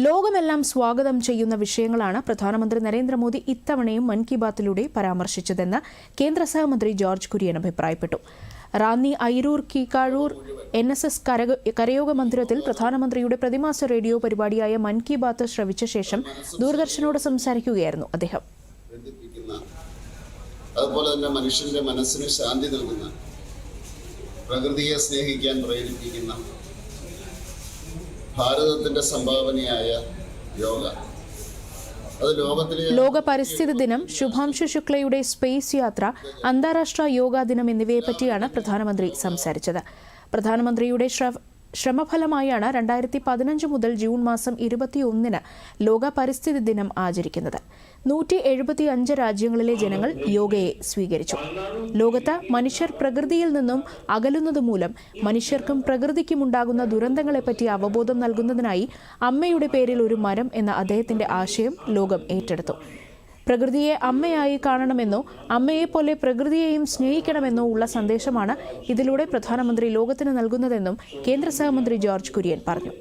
ലോകമെല്ലാം സ്വാഗതം ചെയ്യുന്ന വിഷയങ്ങളാണ് പ്രധാനമന്ത്രി നരേന്ദ്രമോദി ഇത്തവണയും മൻ കി ബാത്തിലൂടെ പരാമർശിച്ചതെന്ന് കേന്ദ്ര സഹമന്ത്രി ജോർജ് കുര്യൻ അഭിപ്രായപ്പെട്ടു. റാന്നി അയിരൂർ കീക്കാഴൂർ NSS കരയോഗ മന്ദിരത്തിൽ പ്രധാനമന്ത്രിയുടെ പ്രതിമാസ റേഡിയോ പരിപാടിയായ മൻ കി ബാത്ത് ശ്രവിച്ച ശേഷം ദൂരദർശനോട് സംസാരിക്കുകയായിരുന്നു അദ്ദേഹം. അതുപോലെ തന്നെ മനുഷ്യന്റെ മനസ്സിന് ശാന്തി നൽകുന്ന, പ്രകൃതിയെ സ്നേഹിക്കാൻ പ്രേരിപ്പിക്കുന്ന ഭാരതത്തിന്റെ സംഭാവനയായ യോഗ. ലോക പരിസ്ഥിതി ദിനം, ശുഭാംശു ശുക്ലയുടെ സ്പേസ് യാത്ര, അന്താരാഷ്ട്ര യോഗാ ദിനം എന്നിവയെപ്പറ്റിയാണ് പ്രധാനമന്ത്രി സംസാരിച്ചത്. പ്രധാനമന്ത്രിയുടെ ശ്രമഫലമായാണ് 2015 മുതൽ ജൂൺ മാസം 21 ലോക പരിസ്ഥിതി ദിനം ആചരിക്കുന്നത്. 175 രാജ്യങ്ങളിലെ ജനങ്ങൾ യോഗയെ സ്വീകരിച്ചു. ലോകത്ത് മനുഷ്യർ പ്രകൃതിയിൽ നിന്നും അകലുന്നത് മൂലം മനുഷ്യർക്കും പ്രകൃതിക്കും ഉണ്ടാകുന്ന ദുരന്തങ്ങളെപ്പറ്റി അവബോധം നൽകുന്നതിനായി അമ്മയുടെ പേരിൽ ഒരു മരം എന്ന അദ്ദേഹത്തിന്റെ ആശയം ലോകം ഏറ്റെടുത്തു. പ്രകൃതിയെ അമ്മയായി കാണണമെന്നോ അമ്മയെപ്പോലെ പ്രകൃതിയെയും സ്നേഹിക്കണമെന്നോ ഉള്ള സന്ദേശമാണ് ഇതിലൂടെ പ്രധാനമന്ത്രി ലോകത്തിന് നൽകുന്നതെന്നും കേന്ദ്ര സഹമന്ത്രി ജോർജ് കുര്യൻ പറഞ്ഞു.